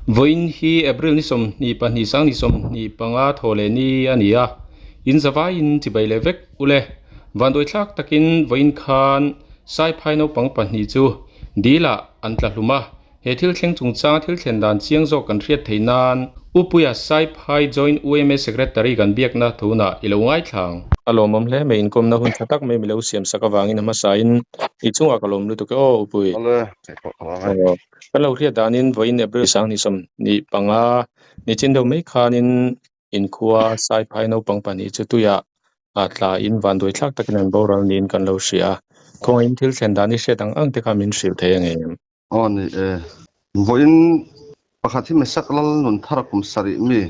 voin hi April ni som ni pa ni sang ni som ni panga thole ni ania in zawa in tibai levek ule vandoi thlak takin voin khan sai phai no pang pa ni chu dila antla hluma he thil thleng chungcha thil thlen dan chiang zo kan riat theinan upuya sai phai join UMA secretary kan biak na thuna ilongai thlang alomom hle me inkom na hun thatak me milo siam sakawangin ama sain ichunga kalom lu to ke o upui ole kalau riat danin voin April sang ni som ni panga ni chin do mai khanin in khuwa sai phai no pang pani chu tuya atla in vandoi thlak takin boral nin kan lo sia khong in thil thlen dani setang ang te khamin sil theyang em oni voin pakhathi me saklal nun tharakum sari mi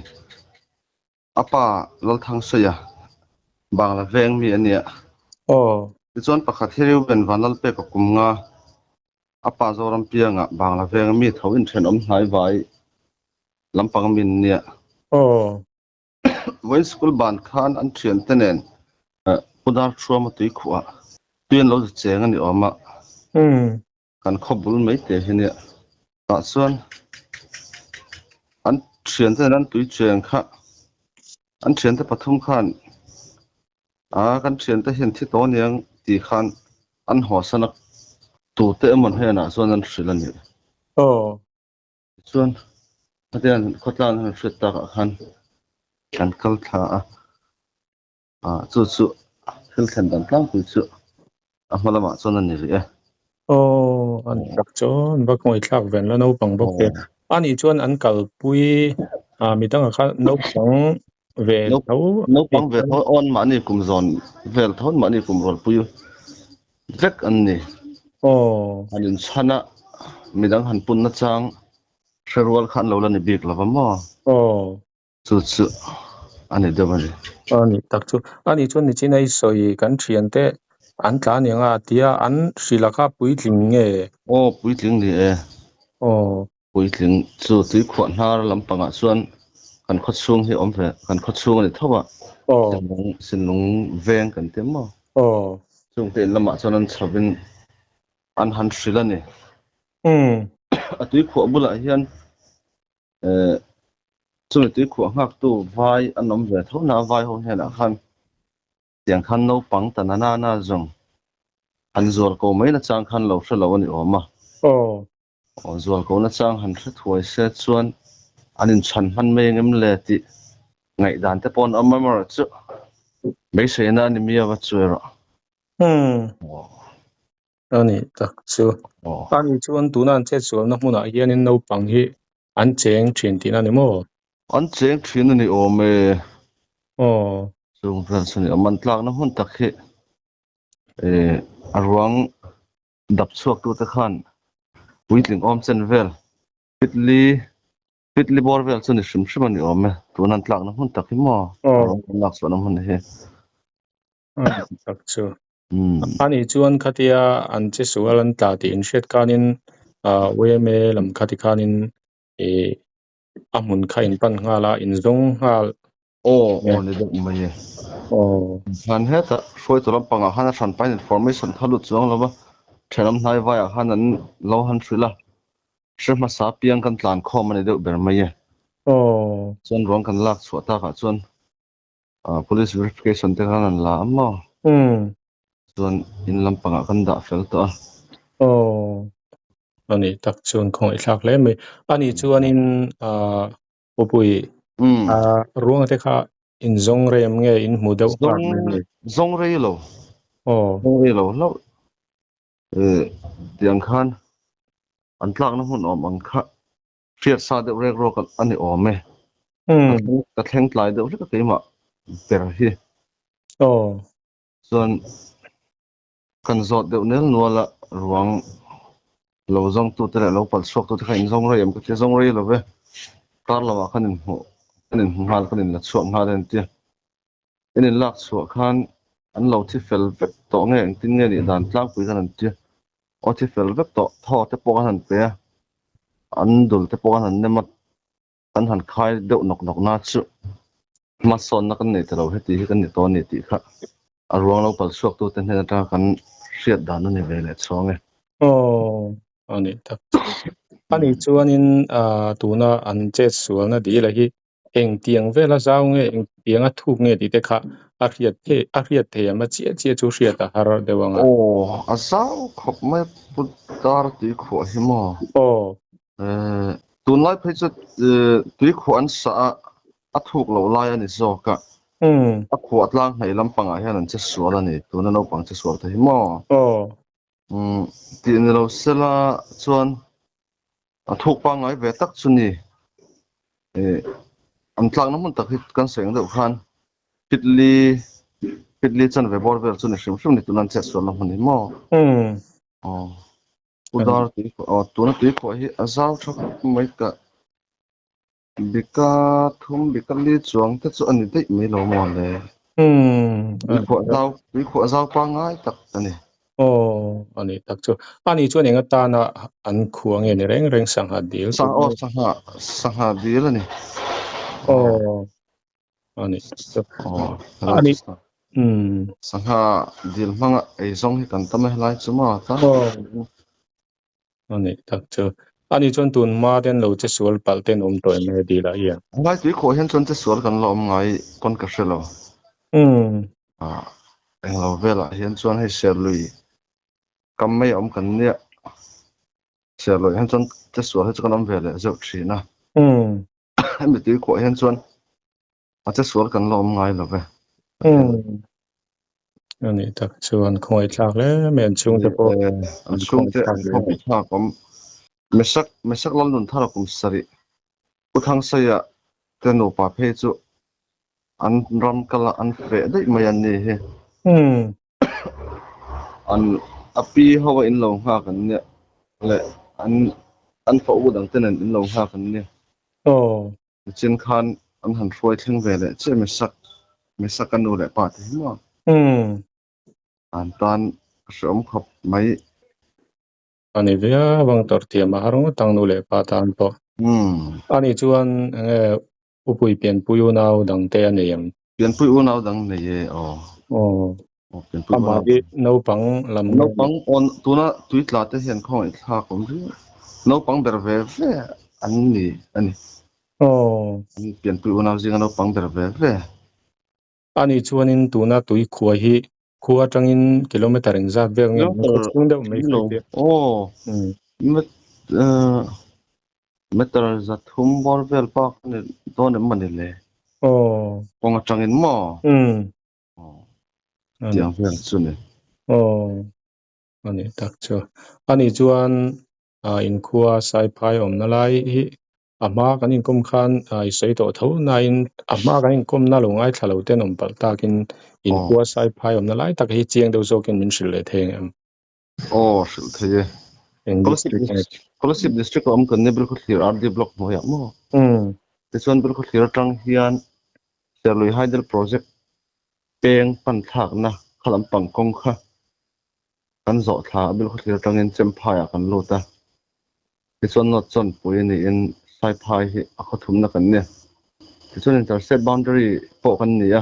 apa lal thang soya bangla veng mi ania chon pakhathi riu ben vanal pe ka kumnga apa zoram pianga bangla veng mi thawin then om hnai vai lampang min nia voin school ban khan an thian tenen pudar thruama tui khuwa tuin lo cheng ani oma kan khobul mai te hinia ta chuan an thian ten an tui cheng kha an thian te pathum khan kan thian te hian thi to niang ti khan an hosana tu te mon hena chuan an hrilani chuan atian khotlan han hritta khan kan kal tha chu thil thlen dan tlang pu chu a hmalama chuan an ni ri an tak chon bakoi thlak ven la no pang bok te ani chuan an kal pui mitang kha no pang ve no pang ve on ma ni kum zon vel thon ma ni kum rol pui vek an ni anin chana midang han pun na chang sherwal khan lo la ni bik lava mo chu ani demani ani tak chu ani chuan ni chinai soi kan thian te an tla nianga tia an srilaka puitling nge puitling ni puitling chu tui khwa hnar lampanga chuan kan khot chung hi omve kan khot chung ani thowa sinlung veng kan temo chung te lama chuan an chavin an han hrilani atui khwa bula hian chumi tui khwa ngak tu vai an om ve thona vai ho hena khan tiang khan no pang tanana na zong an zual ko mai na chang khan lo hre lo ani oma zual ko na chang han hre thuai se chuan anin chan han me ngem le ti ngai dan te pon amamar chu mai se na ni mi awa chuera ani tak chu ani chuan tunan che chual na hmuna hianin no pang hi an cheng thin tin ani mo an cheng thin ani ome chung ran sani aman tlak na hun tak hi arwang dap chuak tu te khan puitling om chen vel pitli bor vel chuni shrim ani ome tunan tlak na hun tak hi mo nak so na hun he tak chu ani chuan khatia an che sual an ta ti in shet kanin weme lam khati khanin amun khain pan ngala in zong hal ni dok mai han heta foi to lampanga hana than pain information thalu chuang lova thenam hnai vai han an lo han thrila shema sa piang kan tlan khom ani deuh ber mai chuan rong kan lak chhuata ka chuan police verification te kan an la amma chuan in lampanga kan da fel to ani tak chuan khong I thlak le me ani chuan in upui ruang te kha in zong rem nge in hmu deuh ha zong rei lo lo tiang khan an tlak na hun om ang kha fiat sa de rek ro kan ani ome ka thleng tlai de ka keima per hi chuan kan zot de nel nuala ruang lo zong tu te lo pal sok tu te kha in zong rei am ka te zong rei lo ve kar lawa khanin hmal khanin la chuak nga den ti in lak chuak khan an lo thi fel vek to nge tin nge ni dan tlang pui kan an ti o thi fel vek to tho te po kan pe an dul te po kan nemat kan han khai deuh nok na chu ma son na kan nei te lo heti kan ni to ni ti kha arwang lo pal chuak tu te hne ta kan hriat dan ani ve le chonge ani tak อันนี้chuanin tuna an che sualna di la hi eng tiang vela zau nge eng tianga thuk nge ti te kha a riat the ma che chu hriat a har dewanga asau khop mai putar ti kho hi mo tunlai phei chu ti kho an sa a thuk lo lai ani zoka a kho atlang hei lampanga hian an che sual ani tuna no pang che sual the hi mo ti ni lo sela chuan a thuk pa ngai ve tak chu ni an tlang na mun tak hi kan seng deuh khan pitli chan ve bor vel chu ni hrim ni tunan che sual na mun ni mo udar ti tuna ti kho hi azau thak mai ka bika thum bikali chuang te chu ani dei mai lo mo le ti kho azau pa ngai tak ani ani tak chu ani chuan enga ta na an khuang nge ni reng sangha dil sangha dil ani ani ani sangha dil manga ei zong hi kan tam lai chuma ta ani tak chu ani chuan tun ma den lo che sual palten toi me di la ya ngai ti kho hian chuan che sual kan lo ngai kon ka hrelo eng lo vela hian chuan hei ser lui kam mai kan nia ser lui hian chuan che sual he chuan vele zeu thina mi ti kho hian chuan a che sual kan lo ngai lo ve ani tak chuan khoi thlak le men chung te po an chung te khopi thak mesak lal nun thara kum sari uthang saya tenu pa phe chu an ram kala an fe dei mai an ni he an api hawa in lo ha kan ne le an fa u dang ten in lo ha kan ne chin khan an han roi thing ve le che mesak kan nu le pa te ma an tan som khop mai ani via wang tor tia ma harong tang nu le pa tan po ani chuan upui pian puyu nau dang te ani yam pian puyu nau dang ne ye pian puyu nau no pang lam no pang on tuna tuitla te hian khong i thla kom ri no pang ber ve an ni ani ani pian puyu nau jinga no pang ber ve ani chuanin tuna tui khuwa hi khuwa tangin kilometer eng zat ber nge chung deuh mai meter za thum bor vel pa ne don mani le pong atangin mo tiang vel chu ne ani tak chu ani chuan in khuwa sai phai om na lai hi ama kan in kom khan ai sei to tho na in ama kan in kom na lo ngai thalo ten om pal takin in khuwa sai phai om na lai tak hi chiang deuh zokin min hril le theng em hril theye Collective district om kan nebel ko clear RD block mo ya mo te chuan bel ko clear tang hian serlui hydel project peng pan thak na khalam pang kong kha kan zo thla bel ko clear tang in chem phaya kan lota te chuan not chon pui ni in sai phai hi a kho thum na kan ne te chuan intercept boundary po kan ni ya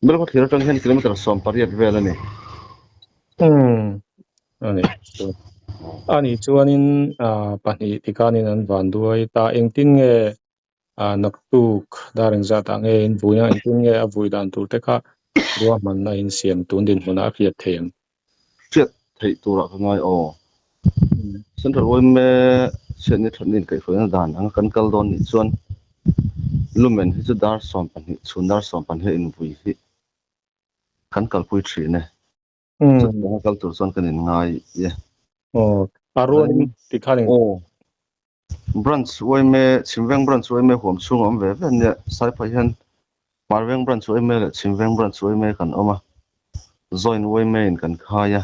bel ko clear tang hian kilometer som pariat vel ani ani chuanin pahni tikanin an van duai ta engtin nge naktuk dareng zata nge in buya engtin nge avui dan tur te kha ruwa man na in siam tun din huna khiat them thei tura ka ngai central oi me chen ni thanin kai khona dan ang kan kal don ni chuan lumen hi chu dar som pan hi chundar som pan he in bui hi kan kal pui thri ne kal tur chuan kan in ngai ye aron tikhanin branch oi me chimveng branch oi me hom chung om ve ne sai phai hian marveng branch oi me chimveng branch oi me kan oma join oi me in kan khaya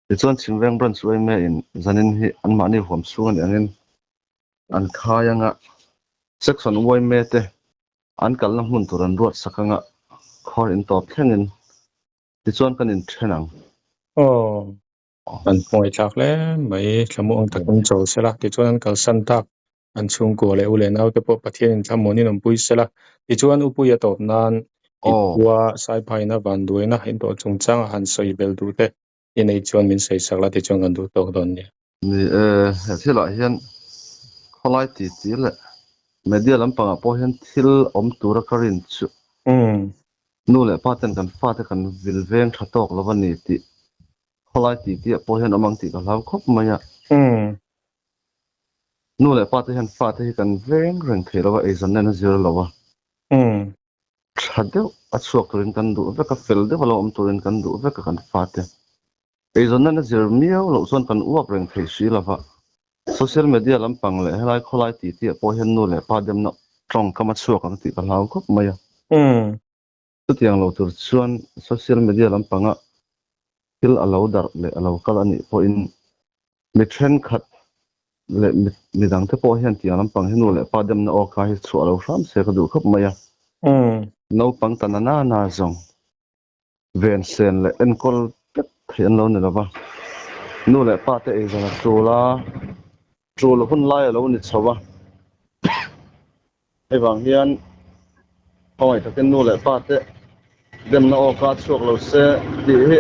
ti chuan chimveng branch oi me in zanin hi an ma ni hom chung ani angin an khaya nga section oi me te an kal na hun turan ruat sakanga khor in top thengin ti chuan kan in thenang an moi thak le mai thlamu ang takin chaw sela ti chuan kal san tak an chung ko le ule nau te po pathian in thamoni nom pui sela ti chuan upui atop nan wa sai phai na van duina hin to chungchang han soi bel du te inei chuan min sei sakla ti chuan kan du tok don ni thila hian kholai ti le media lampang po hian thil om tura karin chu nu le paten kan fa te kan vilveng thatok lawani ti kholai ti po hian amang ti ka hlaw khop maya nu le pa te hian fa te kan veng reng thelawa ezan na zero lawa thadeu achuak turin kan du veka fel de wala om turin kan du veka kan fa te ezan na zero miao lo son kan uak reng thei si lawa social media lampang le helai kholai ti po hian nu le pa dem na tong kama chuak ang ti ka hlaw khop maya tiang lo tur chuan social media lampanga thil alo dar le alo kal ani po in mi thren khat le mi dang te po hian tiang lampang hinu le pa dem na oka hi chu alo ram se ka du khop maya no pang tanana na zong ven sen le enkol pet thian lo ne lawa nu le pa te ezana trula hun lai lo ni chawa ebang hian hoi takin nu le pa te dem na oka chuak lo se di hi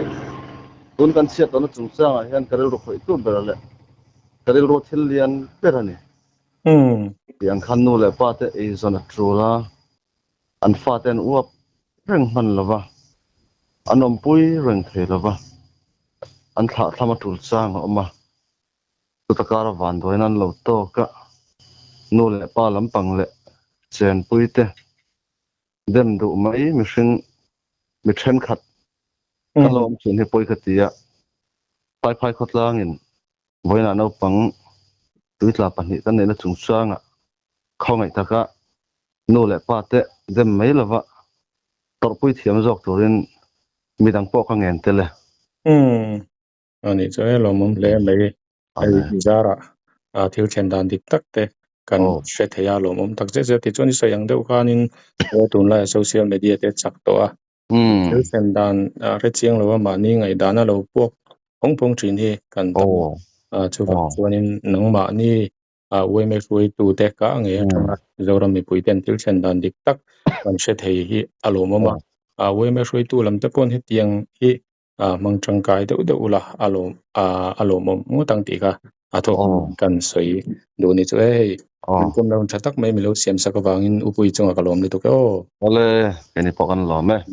tun kan siat na chung changa hian karil ro khoi tu berale karil ro thil lian berani yang khan nu le pa te ezana trula an fa ten uap reng man lawa anom pui reng the lawa an tha thama tul chang oma tutakara van doinan lo to ka nu le pa lampang le chen pui te dem du mai mi then khat kalom chin he poi khatia pai khotlangin boina no pang tuitla pani kan ne na chung changa khongai taka nu le pa te dem mai lawa tor pui thiam jok turin midang po ka ngen tele ani chae lomum le mai ai zara thil chen dan dik tak te kan she theya lomum tak je ti choni sayang deuh khanin tun la social media te chak to a thil chen dan re chiang lo ma ni ngai dana lo pok hongpong thin hi kan to chu va chuanin nangma ni weme rui tu te ka nge thanga zoram mi puiten thil chen dan dik tak kan she thei hi alomama weme rui tu lam te pon hi tiang hi mang changkai de ula alom ngotang ti ka atho kan soi do ni chu ei kum long thatak mai milo siam sakawangin upui chunga kalom ni to ko ole eni pokan lo me